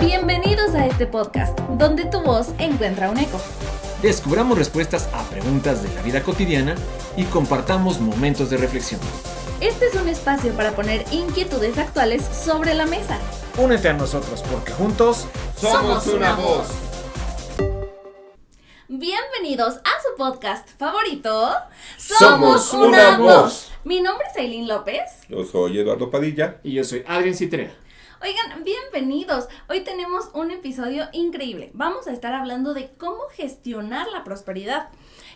Bienvenidos a este podcast, donde tu voz encuentra un eco. Descubramos respuestas a preguntas de la vida cotidiana y compartamos momentos de reflexión. Este es un espacio para poner inquietudes actuales sobre la mesa. Únete a nosotros porque juntos somos una voz. Bienvenidos a su podcast favorito, Somos una voz. Mi nombre es Aileen López. Yo soy Eduardo Padilla. Y yo soy Adrián Citrea. Oigan, bienvenidos. Hoy tenemos un episodio increíble. Vamos a estar hablando de cómo gestionar la prosperidad.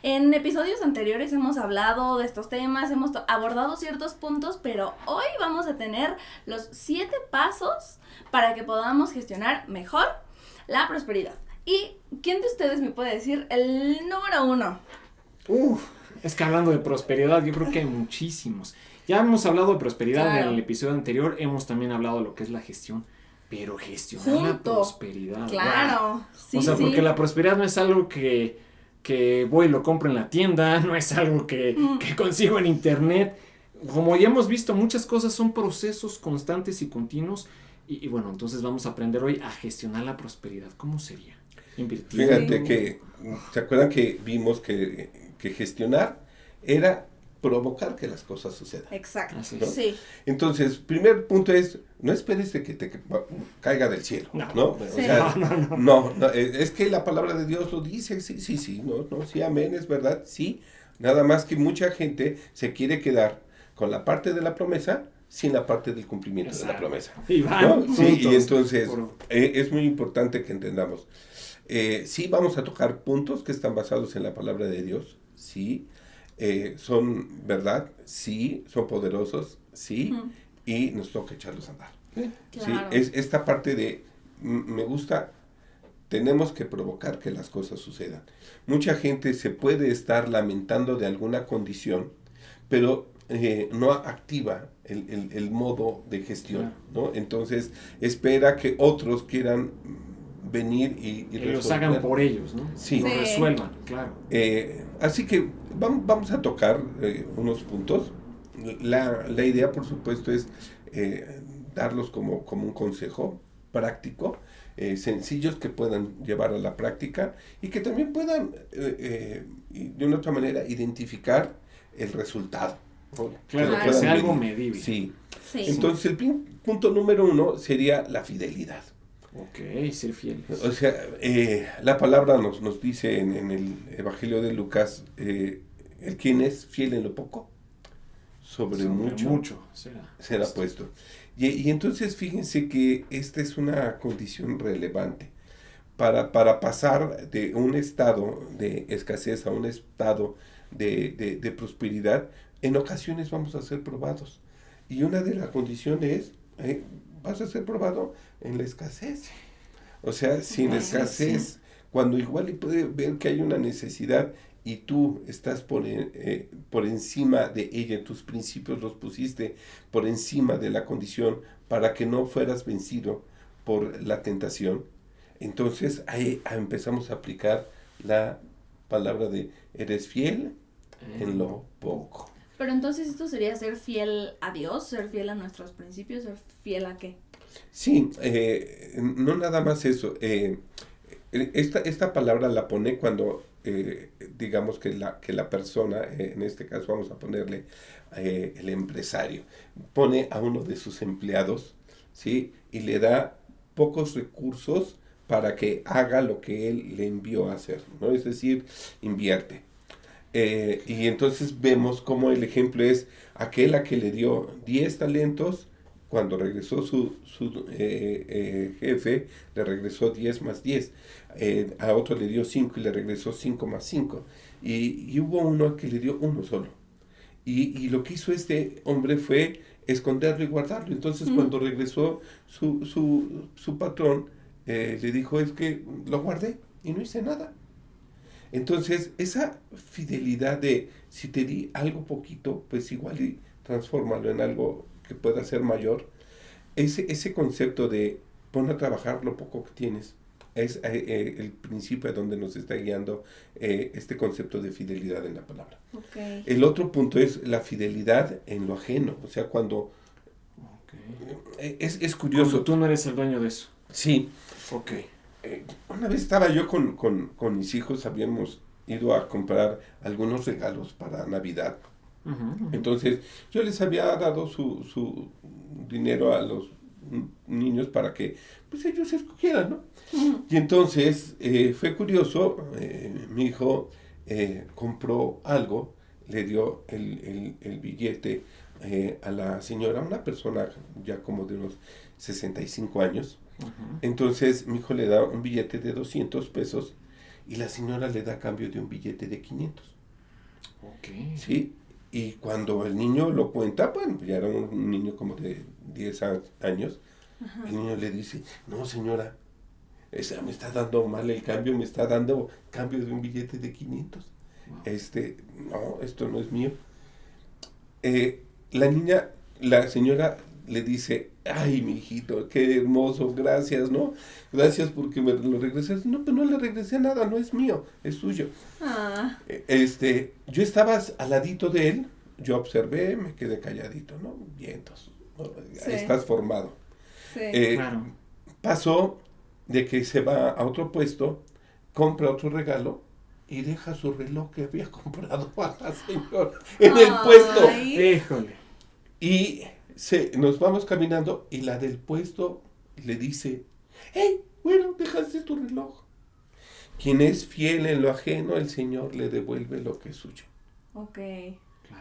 En episodios anteriores hemos hablado de estos temas, hemos abordado ciertos puntos, pero hoy vamos a tener los 7 pasos para que podamos gestionar mejor la prosperidad. ¿Y quién de ustedes me puede decir el número 1? Es que hablando de prosperidad, yo creo que hay muchísimos. Ya hemos hablado de prosperidad Claro. en el episodio anterior, hemos también hablado de lo que es la gestión, pero gestionar la prosperidad. Claro, ¡Wow! sí, O sea, sí. porque la prosperidad no es algo que voy y lo compro en la tienda, no es algo que consigo en internet. Como ya hemos visto, muchas cosas son procesos constantes y continuos. Y bueno, entonces vamos a aprender hoy a gestionar la prosperidad. ¿Cómo sería? Invertir. Fíjate que, ¿se acuerdan que vimos que gestionar era provocar que las cosas sucedan? Exacto, Así es. sí. Entonces, primer punto es, no esperes de que te caiga del cielo, No. ¿no? Sí. O sea, no, es que la palabra de Dios lo dice, sí, sí, amén, es verdad, sí. Nada más que mucha gente se quiere quedar con la parte de la promesa sin la parte del cumplimiento. Exacto. De la promesa. Y van ¿no? Sí, y juntos. entonces es muy importante que entendamos. Sí vamos a tocar puntos que están basados en la palabra de Dios, sí. Son verdad, sí, son poderosos, sí, y nos toca echarlos a andar. Claro. Sí, es esta parte de, me gusta, tenemos que provocar que las cosas sucedan. Mucha gente se puede estar lamentando de alguna condición, pero no activa el modo de gestión, ¿no? Entonces, espera que otros quieran venir y los hagan por ellos, ¿no? Sí. Lo resuelvan, claro. Así que vamos a tocar unos puntos. La idea, por supuesto, es darlos como un consejo práctico, sencillos que puedan llevar a la práctica y que también puedan, de una otra manera, identificar el resultado. Claro, que sea algo medible. Sí. Sí. Entonces, el punto número 1 sería la fidelidad. Ok, ser fieles. O sea, la palabra nos dice en el Evangelio de Lucas, el quien es fiel en lo poco, sobre mucho será puesto. Y entonces fíjense que esta es una condición relevante. Para pasar de un estado de escasez a un estado de prosperidad, en ocasiones vamos a ser probados. Y una de las condiciones es, vas a ser probado en la escasez. O sea, sin escasez, cuando igual puede ver que hay una necesidad y tú estás por encima de ella, tus principios los pusiste por encima de la condición para que no fueras vencido por la tentación, entonces ahí empezamos a aplicar la palabra de eres fiel en lo poco. Pero entonces esto sería ser fiel a Dios, ser fiel a nuestros principios, ser fiel a ¿qué? Sí, no nada más eso. Esta palabra la pone cuando, digamos que la persona, en este caso vamos a ponerle el empresario, pone a uno de sus empleados, ¿sí? Y le da pocos recursos para que haga lo que él le envió a hacer, ¿no? Es decir, invierte. Y entonces vemos cómo el ejemplo es aquel a que le dio 10 talentos, cuando regresó su jefe, le regresó 10 más 10, a otro le dio 5 y le regresó 5 más 5, y hubo uno que le dio uno solo, y lo que hizo este hombre fue esconderlo y guardarlo. Entonces cuando regresó su patrón, le dijo, es que lo guardé y no hice nada. Entonces, esa fidelidad de, si te di algo poquito, pues igual y transfórmalo en algo que pueda ser mayor. Ese concepto de pon a trabajar lo poco que tienes, es el principio a donde nos está guiando este concepto de fidelidad en la palabra. Okay. El otro punto es la fidelidad en lo ajeno. O sea, cuando... Okay. Es curioso. Cuando tú no eres el dueño de eso. Sí. Ok. Una vez estaba yo con mis hijos, habíamos ido a comprar algunos regalos para Navidad. Entonces yo les había dado su dinero a los niños para que pues ellos escogieran, ¿no? Y entonces fue curioso, mi hijo compró algo, le dio el billete a la señora, una persona ya como de unos 65 años. Entonces mi hijo le da un billete de 200 pesos y la señora le da a cambio de un billete de 500. Ok. Sí, y cuando el niño lo cuenta, bueno, ya era un niño como de 10 años, el niño le dice, no señora, esa me está dando mal el cambio, me está dando cambio de un billete de 500. Wow. No, esto no es mío. La señora le dice, ay, mi hijito, qué hermoso, gracias, ¿no? Gracias porque me lo regresas. No, pero no le regresé nada, no es mío, es suyo. Yo estaba al ladito de él, yo observé, me quedé calladito, ¿no? Vientos, ¿no? Sí. Estás formado. Sí. Claro. Pasó de que se va a otro puesto, compra otro regalo y deja su reloj que había comprado a la señora en el puesto. Híjole. Y nos vamos caminando y la del puesto le dice, hey, bueno, dejaste tu reloj. Quien es fiel en lo ajeno, el Señor le devuelve lo que es suyo. Ok.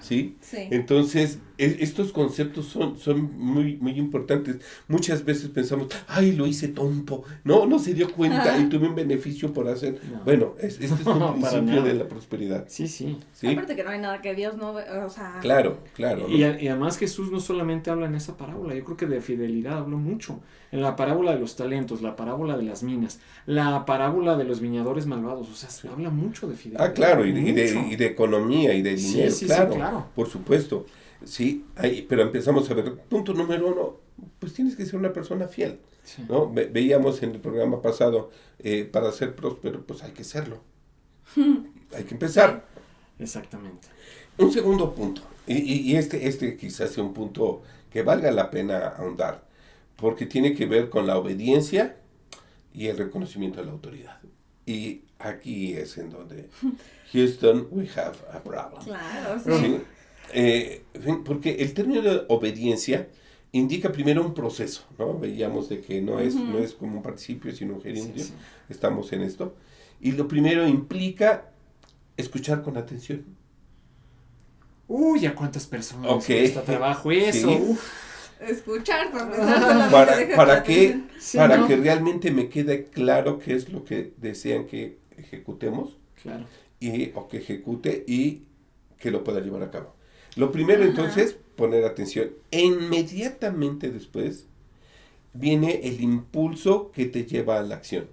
¿Sí? Sí. Entonces, estos conceptos son muy, muy importantes. Muchas veces pensamos, ay, lo hice tonto. No se dio cuenta y tuve un beneficio por hacer. No. Bueno, este es un principio de la prosperidad. Sí. Aparte que no hay nada que Dios no ve, o sea... Claro. Y además Jesús no solamente habla en esa parábola, yo creo que de fidelidad habló mucho. En la parábola de los talentos, la parábola de las minas, la parábola de los viñadores malvados, o sea, se habla mucho de fidelidad. Claro, y de economía y de dinero, claro, por supuesto. Sí, pero empezamos a ver, punto número 1, pues tienes que ser una persona fiel, ¿no? Veíamos en el programa pasado, para ser próspero, pues hay que serlo. Hay que empezar. Exactamente. Un segundo punto, y este quizás sea un punto que valga la pena ahondar, porque tiene que ver con la obediencia y el reconocimiento de la autoridad. Y aquí es en donde, Houston, we have a problem. Claro, sí. Porque el término de obediencia indica primero un proceso, ¿no? Veíamos de que no es como un participio, sino un gerundio. Sí. Estamos en esto. Y lo primero implica escuchar con atención. Uy, ¿a cuántas personas cuesta trabajo eso? Sí. Escuchar, para que realmente me quede claro qué es lo que desean que ejecutemos. Claro. O que ejecute y que lo pueda llevar a cabo. Lo primero, entonces, poner atención. Inmediatamente después viene el impulso que te lleva a la acción.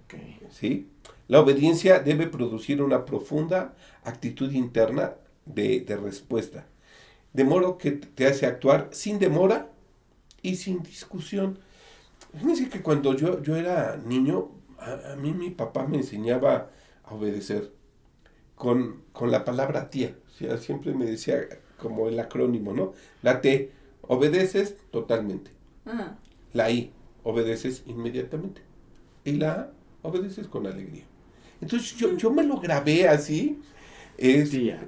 Okay. ¿Sí? La obediencia debe producir una profunda actitud interna de respuesta. De modo que te hace actuar sin demora y sin discusión. Fíjense que cuando yo era niño, a mí mi papá me enseñaba a obedecer con la palabra tía. O sea, siempre me decía como el acrónimo, ¿no? La T, obedeces totalmente. La I, obedeces inmediatamente. Y la A, obedeces con alegría. Entonces yo me lo grabé así. Tía.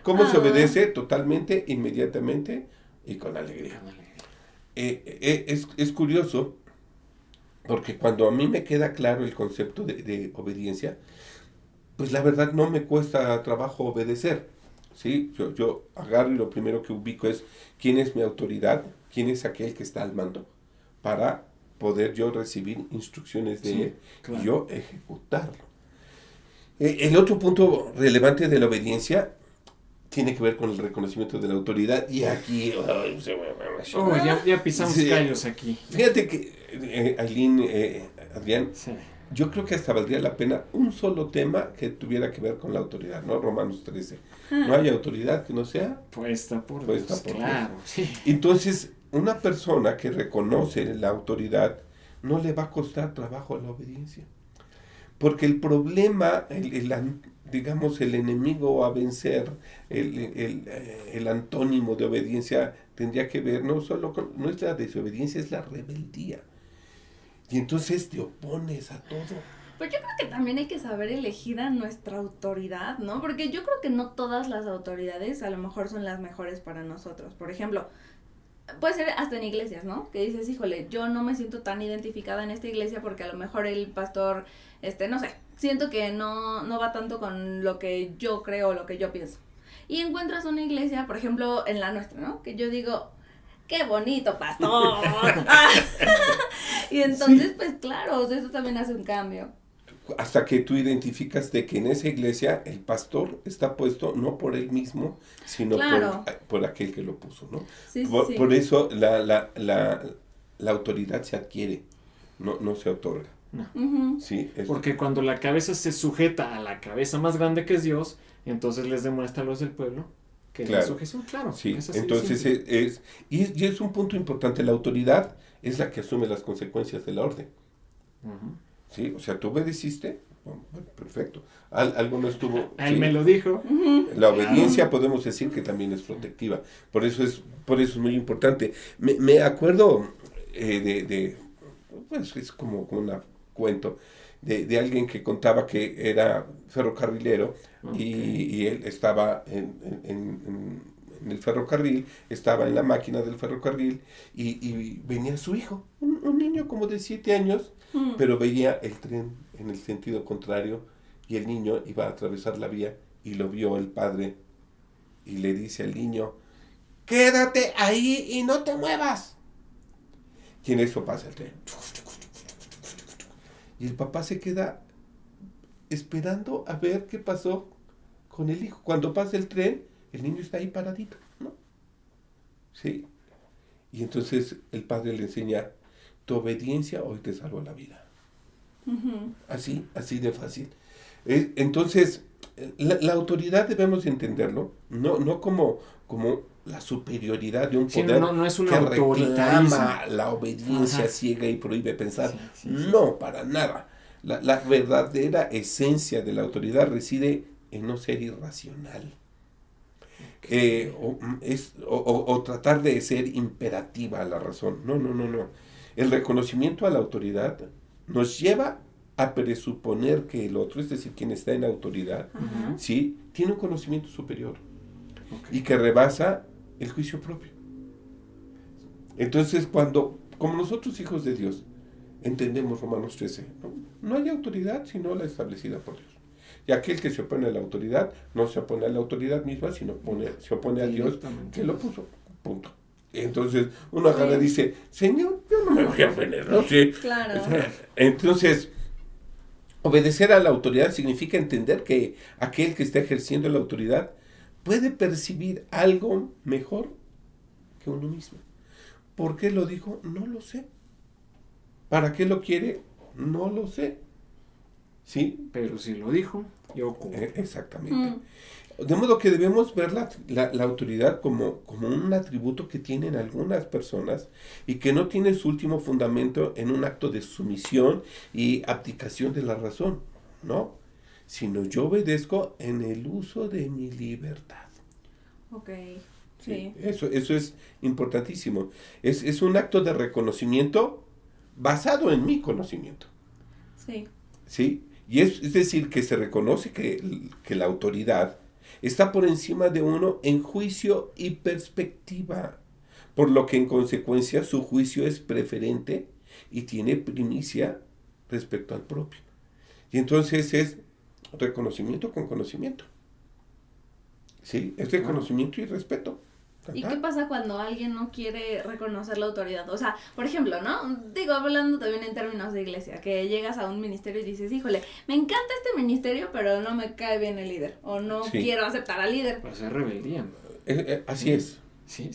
¿Cómo se obedece? Totalmente, inmediatamente y con alegría. Es curioso porque cuando a mí me queda claro el concepto de obediencia, pues la verdad no me cuesta trabajo obedecer. ¿Sí? Yo agarro y lo primero que ubico es quién es mi autoridad, quién es aquel que está al mando, para poder yo recibir instrucciones de él y yo ejecutarlo. El otro punto relevante de la obediencia tiene que ver con el reconocimiento de la autoridad y aquí... ya pisamos callos aquí. Fíjate que, Aileen, Adrián, yo creo que hasta valdría la pena un solo tema que tuviera que ver con la autoridad, ¿no? Romanos 13. No hay autoridad que no sea puesta por Dios, claro. Sí. Entonces, una persona que reconoce la autoridad no le va a costar trabajo la obediencia. Porque el problema, digamos, el enemigo a vencer, el antónimo de obediencia tendría que ver no solo no es la desobediencia, es la rebeldía. Y entonces te opones a todo. Pues yo creo que también hay que saber elegir a nuestra autoridad, ¿no? Porque yo creo que no todas las autoridades a lo mejor son las mejores para nosotros. Por ejemplo, puede ser hasta en iglesias, ¿no? Que dices, híjole, yo no me siento tan identificada en esta iglesia porque a lo mejor el pastor, no sé, siento que no va tanto con lo que yo creo o lo que yo pienso. Y encuentras una iglesia, por ejemplo, en la nuestra, ¿no? Que yo digo, ¡qué bonito pastor! Y entonces, pues claro, o sea, eso también hace un cambio. Hasta que tú identificas de que en esa iglesia el pastor está puesto no por él mismo, sino claro. por aquel que lo puso, ¿no? Sí, sí. Por eso la autoridad se adquiere, no se otorga. No. Uh-huh. Sí, porque cuando la cabeza se sujeta a la cabeza más grande que es Dios, entonces les demuestra a los del pueblo que claro. es la sujeción, claro. Sí, es así, entonces es un punto importante. La autoridad es la que asume las consecuencias de la orden. Uh-huh. Sí, o sea, tú obedeciste, bueno, perfecto. Algo no estuvo. Él sí. me lo dijo. Uh-huh. La obediencia podemos decir que también es protectiva. Por eso es muy importante. Me acuerdo pues es como una cuento de alguien que contaba que era ferrocarrilero. Okay. y él estaba en el ferrocarril, estaba en la máquina del ferrocarril y venía su hijo, un niño como de 7 años, pero veía el tren en el sentido contrario y el niño iba a atravesar la vía y lo vio el padre y le dice al niño, quédate ahí y no te muevas. Y en eso pasa el tren. Y el papá se queda esperando a ver qué pasó con el hijo. Cuando pasa el tren, el niño está ahí paradito, ¿no? Sí. Y entonces el padre le enseña, tu obediencia hoy te salvó la vida. Uh-huh. Así de fácil. Entonces, la autoridad debemos entenderlo, no como la superioridad de un poder no es una que autoridad, reclama la obediencia ajá. ciega y prohíbe pensar. Sí. No, para nada. La verdadera esencia de la autoridad reside en no ser irracional. Okay. O tratar de ser imperativa a la razón. No. El reconocimiento a la autoridad nos lleva a presuponer que el otro, es decir, quien está en autoridad, uh-huh. ¿sí? Tiene un conocimiento superior. Okay. Y que rebasa el juicio propio. Entonces, como nosotros hijos de Dios, entendemos Romanos 13, no hay autoridad sino la establecida por Dios. Y aquel que se opone a la autoridad, no se opone a la autoridad misma, sino se opone a Dios que lo puso. Punto. Entonces, uno agarra y dice, Señor, yo no me voy a ofender, ¿no? Sí. Claro. Entonces, obedecer a la autoridad significa entender que aquel que está ejerciendo la autoridad puede percibir algo mejor que uno mismo. ¿Por qué lo dijo? No lo sé. ¿Para qué lo quiere? No lo sé. ¿Sí? Pero si lo dijo, yo ocurro. Exactamente. De modo que debemos ver la autoridad como un atributo que tienen algunas personas y que no tiene su último fundamento en un acto de sumisión y abdicación de la razón, ¿no? Sino yo obedezco en el uso de mi libertad. Ok, sí. Eso es importantísimo. Es un acto de reconocimiento basado en mi conocimiento. Sí. ¿Sí? Y es decir, que se reconoce que la autoridad está por encima de uno en juicio y perspectiva, por lo que en consecuencia su juicio es preferente y tiene primicia respecto al propio. Y entonces es reconocimiento con conocimiento. Sí, es reconocimiento y respeto. ¿Y qué pasa cuando alguien no quiere reconocer la autoridad? O sea, por ejemplo, ¿no? Digo, hablando también en términos de iglesia, que llegas a un ministerio y dices, híjole, me encanta este ministerio, pero no me cae bien el líder, o no quiero aceptar al líder. Pues es rebeldía. Así es. Sí.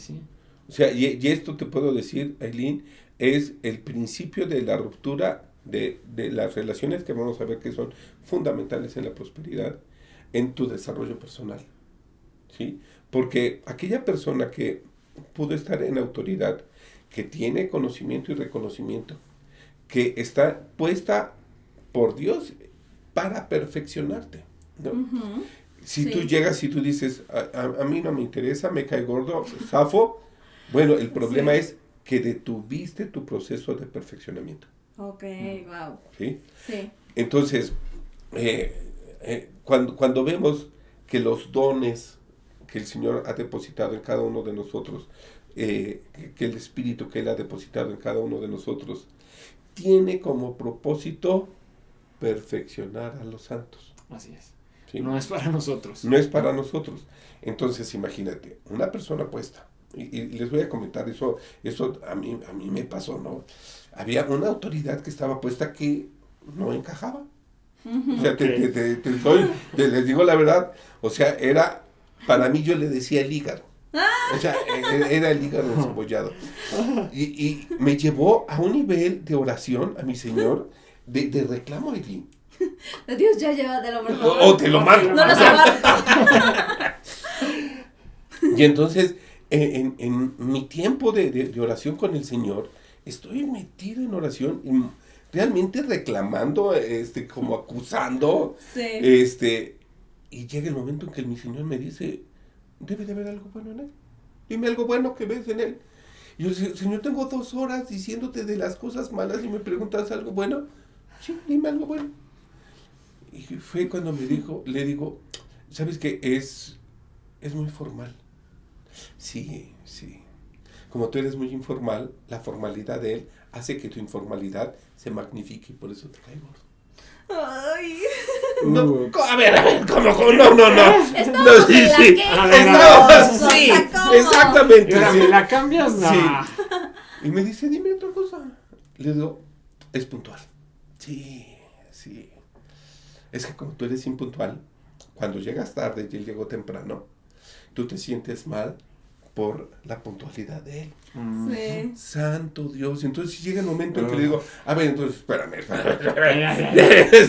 O sea, y esto te puedo decir, Aileen, es el principio de la ruptura de las relaciones que vamos a ver que son fundamentales en la prosperidad, en tu desarrollo personal. ¿Sí? Porque aquella persona que pudo estar en autoridad, que tiene conocimiento y reconocimiento, que está puesta por Dios para perfeccionarte, ¿no? Uh-huh. Si tú llegas y tú dices, a mí no me interesa, me cae gordo, zafo, bueno, el problema es que detuviste tu proceso de perfeccionamiento. Ok, wow. ¿Sí? Sí. Entonces, cuando vemos que los dones que el Señor ha depositado en cada uno de nosotros, que el Espíritu que Él ha depositado en cada uno de nosotros, tiene como propósito perfeccionar a los santos. Así es. ¿Sí? No es para nosotros. No es para nosotros. Entonces, imagínate, una persona puesta, y les voy a comentar, eso a mí me pasó, ¿no? Había una autoridad que estaba puesta que no encajaba. O sea, les digo la verdad, o sea, para mí yo le decía el hígado. O sea, era el hígado encebollado. Y me llevó a un nivel de oración a mi Señor, de reclamo de ti. Dios, ya llévatelo, por favor. O te lo mando. No lo aguanto. Y entonces, en mi tiempo de oración con el Señor, estoy metido en oración y realmente reclamando, como acusando. Sí. Y llega el momento en que mi Señor me dice, debe de haber algo bueno en él. Dime algo bueno que ves en él. Y yo le digo, Señor, tengo 2 horas diciéndote de las cosas malas y me preguntas algo bueno. Sí, dime algo bueno. Y fue cuando le digo, ¿sabes qué? Es muy formal. Sí. Como tú eres muy informal, la formalidad de él hace que tu informalidad se magnifique y por eso te cae gordo. Ay. No, a ver, ¿cómo? No. Estamos en la queja. Sí, exactamente. Ahora, ¿me la cambias? No. Sí. Y me dice, dime otra cosa. Le digo, es puntual. Sí. Es que como tú eres impuntual, cuando llegas tarde y él llegó temprano, tú te sientes mal por la puntualidad de él. Sí. Santo Dios. Entonces llega el momento en que le digo, a ver, entonces espérame.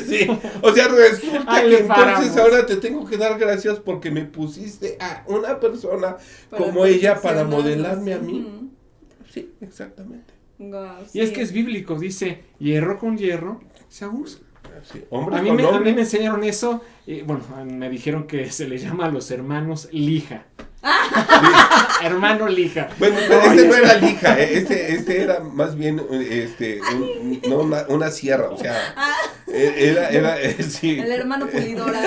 Sí. O sea, resulta que entonces ahora te tengo que dar gracias porque me pusiste a una persona como ella para modelarme a mí. Sí, exactamente. Wow, y es que es bíblico, dice, hierro con hierro se aguza. Sí. A mí me enseñaron eso, y bueno, me dijeron que se le llama a los hermanos lija. Sí. Hermano lija. Bueno, pero no era lija, este era más bien una sierra, o sea, era sí. El hermano pulidora.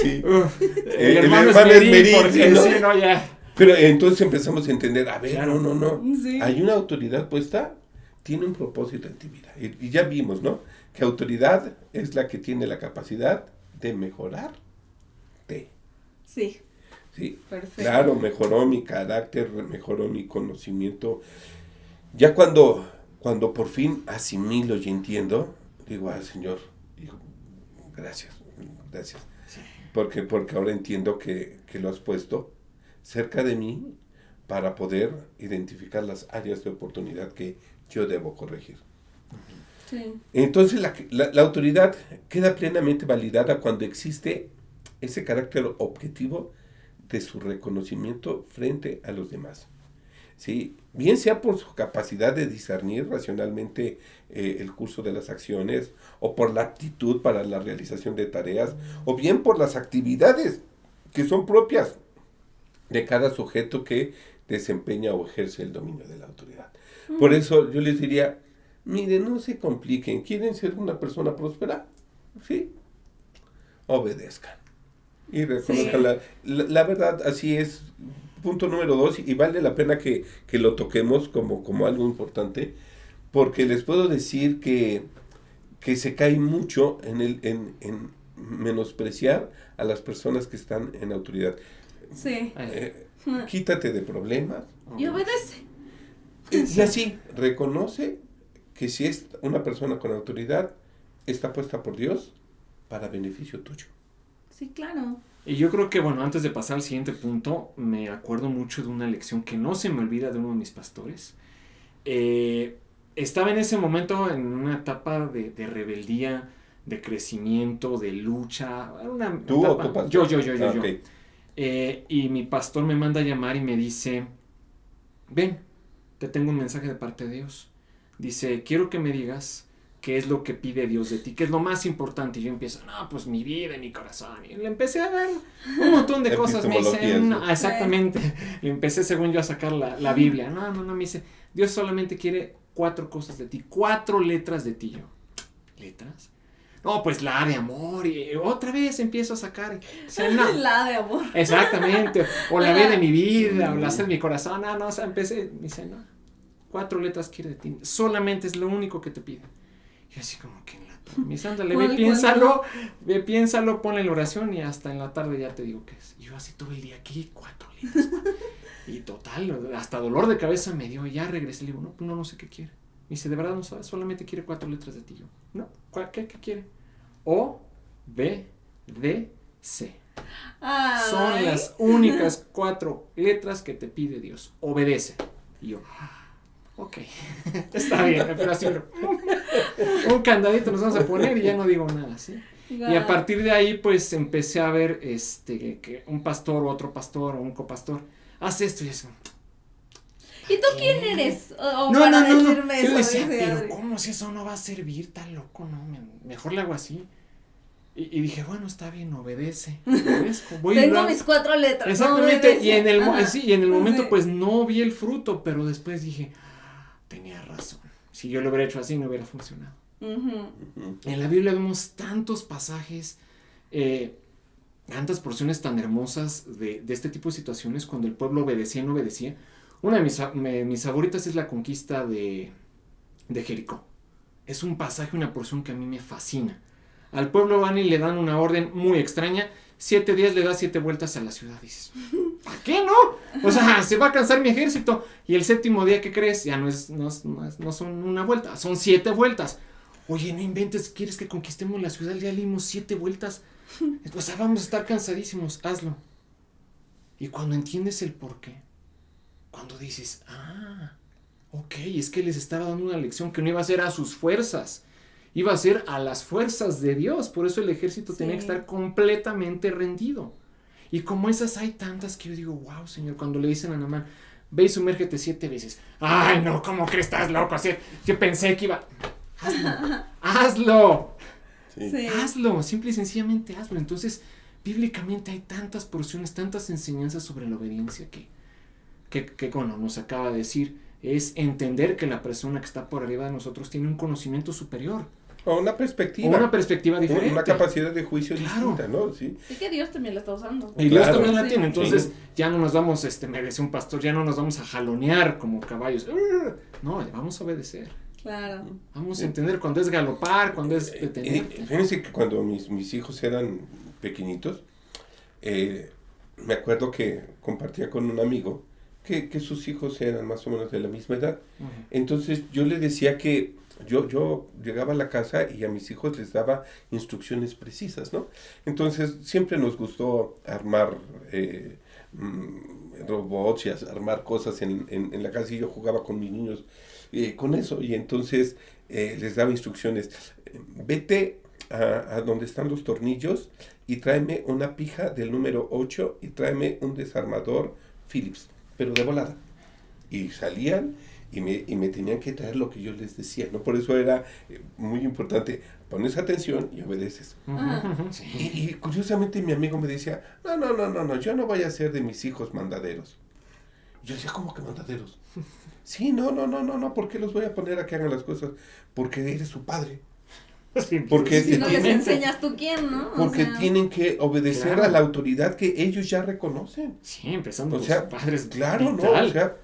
Sí. El hermano Esmerín, ¿no? Ya. Pero entonces empezamos a entender, a ver, claro. No. Sí. Hay una autoridad puesta, tiene un propósito en tu vida. Y ya vimos, ¿no? Que autoridad es la que tiene la capacidad de mejorarte. Sí. Sí. Perfecto. Claro, mejoró mi carácter, mejoró mi conocimiento. Ya cuando por fin asimilo y entiendo, digo, Señor, gracias. Sí. Porque ahora entiendo que lo has puesto cerca de mí para poder identificar las áreas de oportunidad que yo debo corregir. Sí. Entonces la autoridad queda plenamente validada cuando existe ese carácter objetivo de su reconocimiento frente a los demás. ¿Sí? Bien sea por su capacidad de discernir racionalmente el curso de las acciones, o por la aptitud para la realización de tareas, o bien por las actividades que son propias de cada sujeto que desempeña o ejerce el dominio de la autoridad. Por eso yo les diría, miren, no se compliquen, ¿quieren ser una persona próspera? Sí, obedezcan. Y reconozcan la verdad, así es. Punto número 2, y vale la pena que lo toquemos como algo importante, porque les puedo decir que se cae mucho en menospreciar a las personas que están en autoridad. Sí. Quítate de problemas. Y obedece. Y así, reconoce que si es una persona con autoridad, está puesta por Dios para beneficio tuyo. Sí, claro. Y yo creo que, bueno, antes de pasar al siguiente punto, me acuerdo mucho de una lección que no se me olvida de uno de mis pastores. Estaba en ese momento en una etapa de rebeldía, de crecimiento, de lucha. ¿Tú o tu pastor? Yo. Okay. Y mi pastor me manda a llamar y me dice, ven, te tengo un mensaje de parte de Dios. Dice, quiero que me digas qué es lo que pide Dios de ti, qué es lo más importante. Y yo empiezo, no, pues mi vida y mi corazón. Y le empecé a dar un montón de cosas. Me dice, exactamente. Le empecé, según yo, a sacar la Biblia. No, me dice, Dios solamente quiere 4 cosas de ti, 4 letras de ti. Yo, ¿letras? No, pues la de amor, y otra vez empiezo a sacar. O sea, no. La de amor. Exactamente, o la B de mi vida, o la C de mi corazón. No, o sea, empecé, me dice, no, 4 letras quiere de ti, solamente es lo único que te pide. Y así como que en la tarde, me dice, ándale, ve, piénsalo, ponle la oración y hasta en la tarde ya te digo qué es. Y yo así todo el día, aquí 4 letras. Y total, hasta dolor de cabeza me dio, y ya regresé, le digo, no sé qué quiere. Me dice, ¿de verdad no sabes? Solamente quiere 4 letras de ti. Yo, no, ¿qué quiere? O, B, D, C. Ay. Son las únicas 4 letras que te pide Dios. Obedece. Y yo, ok, está bien, pero así un candadito nos vamos a poner y ya no digo nada, ¿sí? Y a partir de ahí, pues, empecé a ver, que un pastor, otro pastor, o un copastor, hace esto y eso. ¿Y tú quién eres? No. Yo le decía, pero ¿cómo si eso no va a servir? Tan loco, ¿no? Mejor le hago así. Y dije, bueno, está bien, obedece. Tengo mis 4 letras. Exactamente, y en el momento pues no vi el fruto, pero después dije, tenía razón. Si yo lo hubiera hecho así, no hubiera funcionado. En la Biblia vemos tantos pasajes, tantas porciones tan hermosas de este tipo de situaciones cuando el pueblo obedecía y no obedecía. Una de mis favoritas es la conquista de Jericó. Es un pasaje, una porción que a mí me fascina. Al pueblo van y le dan una orden muy extraña. 7 días le da 7 vueltas a la ciudad. Dices, ¿para qué no? O sea, se va a cansar mi ejército. Y el 7º día, ¿qué crees? Ya no son una vuelta, son 7 vueltas. Oye, no inventes, ¿quieres que conquistemos la ciudad? Ya le dimos 7 vueltas. O sea, vamos a estar cansadísimos, hazlo. Y cuando entiendes el porqué, cuando dices, ok, es que les estaba dando una lección que no iba a ser a sus fuerzas, iba a ser a las fuerzas de Dios. Por eso el ejército tenía que estar completamente rendido. Y como esas hay tantas que yo digo, wow, Señor, cuando le dicen a Naamán, ve y sumérgete 7 veces. Ay, no, ¿cómo crees? Estás loco. Así, yo pensé que iba. Hazlo. Sí. Hazlo, simple y sencillamente hazlo. Entonces, bíblicamente hay tantas porciones, tantas enseñanzas sobre la obediencia que bueno, nos acaba de decir, es entender que la persona que está por arriba de nosotros tiene un conocimiento superior. O una perspectiva diferente. Una capacidad de juicio distinta, ¿no? Sí. Y que Dios también la está usando. Y Dios también la tiene. Entonces, ya no nos vamos, me decía un pastor, ya no nos vamos a jalonear como caballos. No, vamos a obedecer. Claro. Vamos a entender cuando es galopar, cuando es detener. Fíjense que cuando mis hijos eran pequeñitos, me acuerdo que compartía con un amigo que sus hijos eran más o menos de la misma edad. Entonces yo le decía que yo llegaba a la casa y a mis hijos les daba instrucciones precisas, ¿no? Entonces siempre nos gustó armar robots y armar cosas en la casa, y yo jugaba con mis niños con eso, y entonces les daba instrucciones. Vete a donde están los tornillos y tráeme una pija del número 8 y tráeme un desarmador Phillips, pero de volada. Y salían y me tenían que traer lo que yo les decía, ¿no? Por eso era muy importante, pones atención y obedeces. Sí. Y curiosamente mi amigo me decía, no, yo no voy a ser de mis hijos mandaderos. Yo decía, ¿cómo que mandaderos? Sí, no, ¿por qué los voy a poner a que hagan las cosas? Porque eres su padre. Porque si no les enseñas tú quién, ¿no? Porque tienen que obedecer a la autoridad que ellos ya reconocen. Sí, empezando por sus padres. Claro, ¿no? O sea,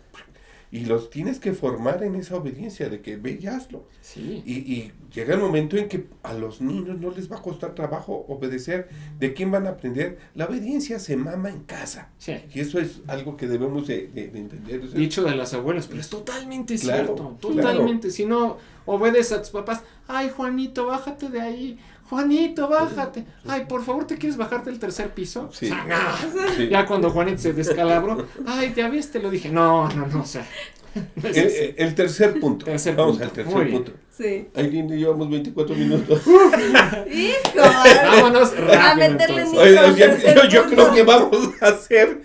y los tienes que formar en esa obediencia de que ve y hazlo. Sí. Y llega el momento en que a los niños no les va a costar trabajo obedecer. ¿De quién van a aprender? La obediencia se mama en casa. Sí. Y eso es algo que debemos de entender. O sea, dicho de las abuelas, pero es totalmente cierto. Totalmente. Si no obedeces a tus papás, ay, Juanito, bájate de ahí. Juanito, bájate. Ay, por favor, ¿te quieres bajarte del 3er piso? Sí. O sea, no. Sí. Ya cuando Juanito se descalabró, ay, ya ves, te lo dije. No, o sea. El tercer punto. Vamos al tercer punto. Sí. Aileen, llevamos 24 minutos. ¡Hijo! Vámonos rápido. A meterle yo creo que vamos a hacer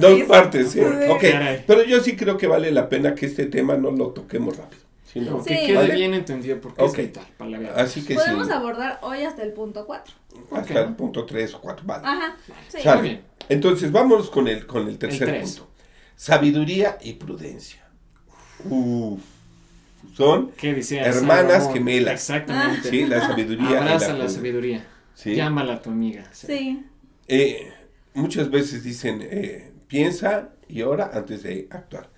dos partes. Sí. Okay. Pero yo sí creo que vale la pena que este tema no lo toquemos rápido. Sino que quede bien entendido porque es vital para la vida. Así que podemos abordar hoy hasta el punto 4. Hasta el punto 3 o 4, vale. Ajá. Sí. Muy bien. Entonces vamos con el tercer punto. Sabiduría y prudencia. Son hermanas gemelas. Exactamente. Sí, la sabiduría. Abraza la sabiduría. ¿Sí? Llámala a tu amiga. Sí. Muchas veces dicen, piensa y ora antes de actuar.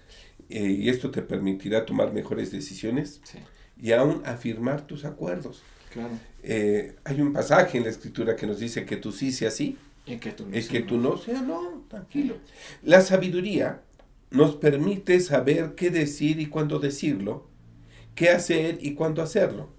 Y esto te permitirá tomar mejores decisiones y aún afirmar tus acuerdos. Claro. Hay un pasaje en la Escritura que nos dice que tú sí sea sí y que tú no sea no. Tranquilo. La sabiduría nos permite saber qué decir y cuándo decirlo, qué hacer y cuándo hacerlo.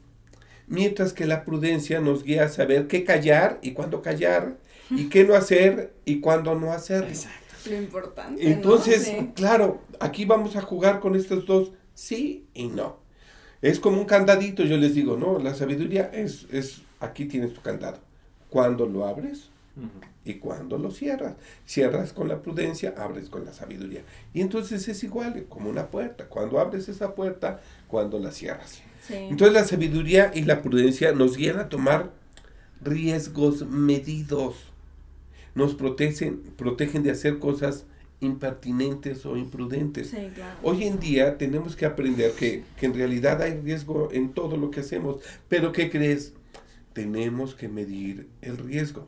Mientras que la prudencia nos guía a saber qué callar y cuándo callar, y qué no hacer y cuándo no hacerlo. Exacto. Lo importante, Entonces, ¿no? Sí. claro, aquí vamos a jugar con estos dos sí y no. Es como un candadito, yo les digo, no, la sabiduría es aquí tienes tu candado. ¿Cuándo lo abres? Y cuando lo cierras. Cierras con la prudencia, abres con la sabiduría. Y entonces es igual, como una puerta. Cuando abres esa puerta, cuando la cierras. Sí. Entonces la sabiduría y la prudencia nos guían a tomar riesgos medidos. Nos protegen de hacer cosas impertinentes o imprudentes. Sí, claro. Hoy en día tenemos que aprender que en realidad hay riesgo en todo lo que hacemos. Pero ¿qué crees? Tenemos que medir el riesgo.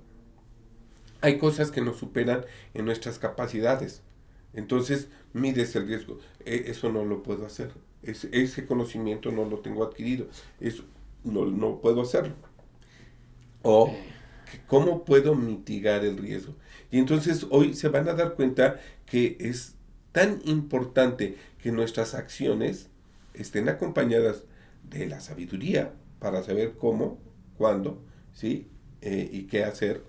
Hay cosas que nos superan en nuestras capacidades. Entonces, mides el riesgo. Eso no lo puedo hacer. Ese conocimiento no lo tengo adquirido. Eso no puedo hacerlo. O, ¿cómo puedo mitigar el riesgo? Y entonces hoy se van a dar cuenta que es tan importante que nuestras acciones estén acompañadas de la sabiduría para saber cómo, cuándo, ¿sí? Y qué hacer,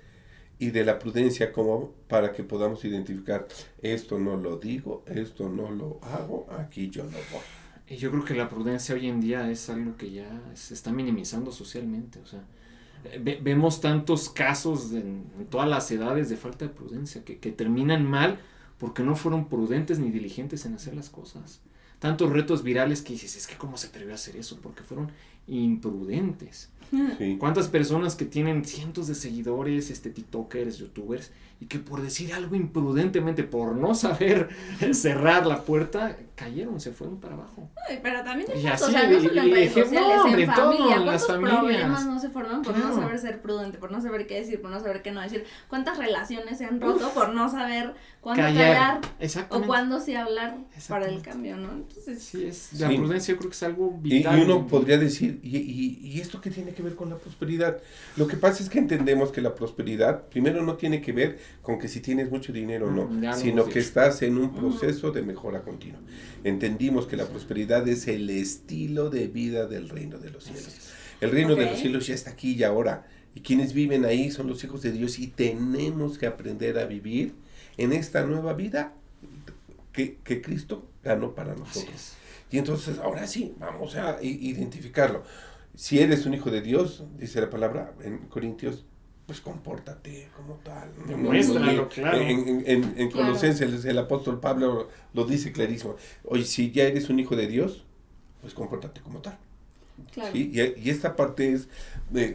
y de la prudencia como para que podamos identificar esto no lo digo, esto no lo hago, aquí yo no voy. Y yo creo que la prudencia hoy en día es algo que ya se está minimizando socialmente. O sea, vemos tantos casos en todas las edades de falta de prudencia que terminan mal porque no fueron prudentes ni diligentes en hacer las cosas. Tantos retos virales que dices, es que cómo se atrevió a hacer eso, porque fueron imprudentes. Sí. ¿Cuántas personas que tienen cientos de seguidores, tiktokers, youtubers, y que por decir algo imprudentemente, por no saber cerrar la puerta, cayeron, se fueron para abajo? Ay, pero también Y es así, o sea, no solo en redes sociales, hombre, en todo, familia. en las ¿Cuántos familias. problemas no se forman por Claro. no saber ser prudente, por no saber qué decir, por no saber qué no decir? ¿Cuántas relaciones se han roto por no saber cuándo callar o Exactamente. cuándo sí hablar para el Exactamente. cambio, ¿no? Entonces, Sí, la prudencia yo creo que es algo Y vital. uno podría decir, ¿y esto qué tiene que ver con la prosperidad? Lo que pasa es que entendemos que la prosperidad, primero no tiene que ver con que si tienes mucho dinero o no, Ya lo sino hemos que dicho. estás en un proceso de mejora continua. Entendimos que la prosperidad es el estilo de vida del reino de los cielos. El reino de los cielos ya está aquí y ahora. Y quienes viven ahí son los hijos de Dios y tenemos que aprender a vivir en esta nueva vida que Cristo ganó para nosotros. Y entonces, ahora sí, vamos a identificarlo. Si eres un hijo de Dios, dice la palabra en Corintios, pues compórtate como tal. Demuéstralo, claro. En Colosenses el apóstol Pablo lo dice clarísimo. Oye, si ya eres un hijo de Dios, pues compórtate como tal. claro. ¿Sí? Y esta parte es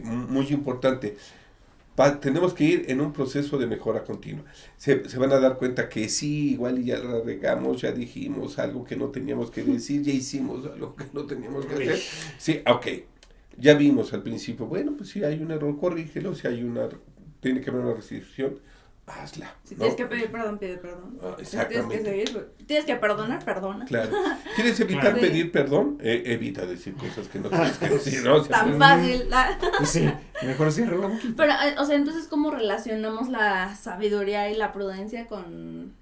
muy importante. Tenemos que ir en un proceso de mejora continua. Se van a dar cuenta que sí, igual y ya la regamos, ya dijimos algo que no teníamos que decir, ya hicimos algo que no teníamos que hacer. Sí, ok. Ya vimos al principio, bueno, pues si hay un error, corrígelo. Si hay tiene que haber una restricción, hazla. Si ¿no? tienes que pedir perdón, pide perdón. Exactamente. Tienes que perdonar, perdona. Claro. ¿Quieres evitar Claro. pedir perdón? Evita decir cosas que no tienes que decir, ¿no? O sea, Tan fácil. Pues sí, mejor cierra la boquita. Pero, o sea, entonces, ¿cómo relacionamos la sabiduría y la prudencia con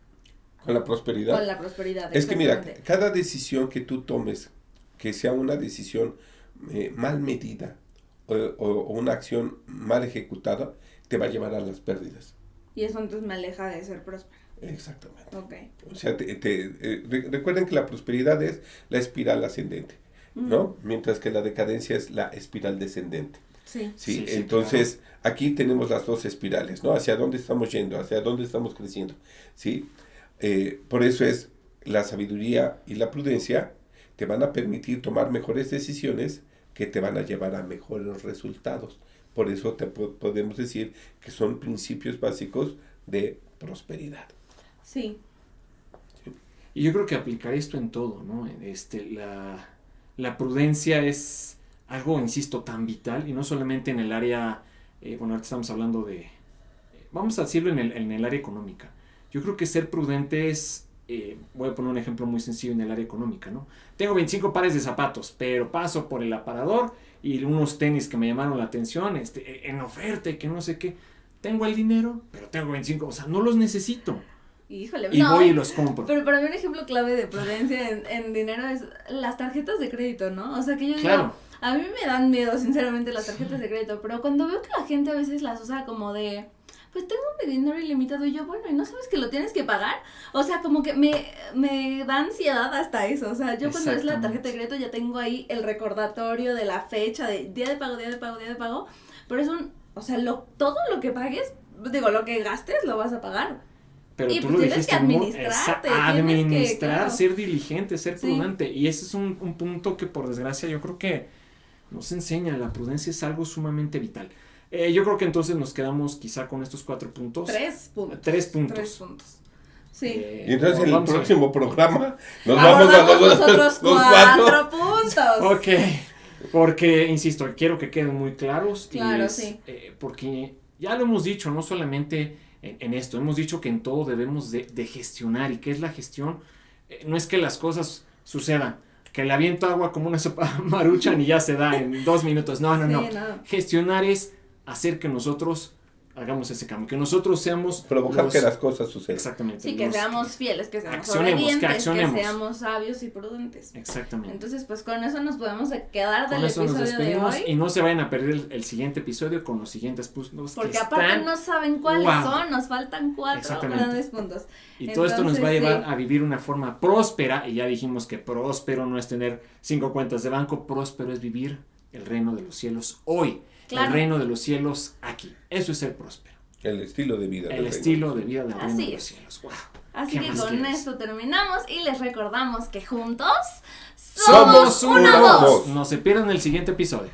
con la prosperidad. la prosperidad? Es que mira, exactamente. cada decisión que tú tomes, que sea una decisión mal medida o una acción mal ejecutada, te va a llevar a las pérdidas. Y eso entonces me aleja de ser próspero. Exactamente. Ok. O sea, recuerden que la prosperidad es la espiral ascendente, ¿no? Mientras que la decadencia es la espiral descendente. Sí. ¿Sí? Sí, Entonces, aquí tenemos las dos espirales, ¿no? Hacia dónde estamos yendo, hacia dónde estamos creciendo, ¿sí? Por eso es la sabiduría y la prudencia te van a permitir tomar mejores decisiones que te van a llevar a mejores resultados. Por eso podemos decir que son principios básicos de prosperidad. Sí. Y yo creo que aplicar esto en todo, ¿no? la prudencia es algo, insisto, tan vital, y no solamente en el área, bueno, ahorita estamos hablando de, vamos a decirlo en el área económica. Yo creo que ser prudente es, voy a poner un ejemplo muy sencillo en el área económica, ¿no? Tengo 25 pares de zapatos, pero paso por el aparador y unos tenis que me llamaron la atención, en oferta y que no sé qué. Tengo el dinero, pero tengo 25, o sea, no los necesito. Híjole, y voy y los compro. Pero para mí un ejemplo clave de prudencia en dinero es las tarjetas de crédito, ¿no? O sea, que yo digo, claro. A mí me dan miedo, sinceramente, las tarjetas de crédito, pero cuando veo que la gente a veces las usa como de, pues tengo mi dinero ilimitado, y yo, bueno, ¿y no sabes que lo tienes que pagar? O sea, como que me da ansiedad hasta eso, o sea, yo cuando es la tarjeta de crédito ya tengo ahí el recordatorio de la fecha, de día de pago, pero es o sea, todo lo que pagues, digo, lo que gastes lo vas a pagar. Pero y tú pues lo tienes dijiste, que administrarte. Administrar, claro. ser diligente, ser Sí. prudente. Y ese es un punto que, por desgracia, yo creo que nos enseña. La prudencia es algo sumamente vital. Yo creo que entonces nos quedamos quizá con estos 4 puntos. 3 puntos. 3 puntos. 3 puntos. Sí. Y entonces en el próximo programa nos abordamos vamos a los otros 4 puntos. Ok. Porque, insisto, quiero que queden muy claros. Claro, sí. Porque ya lo hemos dicho, no solamente en esto, hemos dicho que en todo debemos de gestionar. ¿Y qué es la gestión? No es que las cosas sucedan, que le aviento agua como una sopa Maruchan y ya se da en 2 minutos. No. Gestionar es hacer que nosotros hagamos ese cambio, que nosotros seamos... Provocar que las cosas sucedan. Exactamente. Sí, que seamos fieles, que seamos accionemos, obedientes, que seamos sabios y prudentes. Exactamente. Entonces, pues con eso nos podemos quedar del con eso episodio nos despedimos de hoy. Y no se vayan a perder el siguiente episodio con los siguientes puntos. Porque aparte no saben cuáles son, nos faltan 4 grandes puntos. Y todo esto nos va a llevar a vivir una forma próspera, y ya dijimos que próspero no es tener 5 cuentas de banco, próspero es vivir el reino de los cielos hoy. Claro. El reino de los cielos aquí. Eso es ser próspero. El estilo de vida. El estilo de vida del reino de los cielos. Wow. Así que con esto terminamos y les recordamos que juntos somos una voz. No se pierdan el siguiente episodio.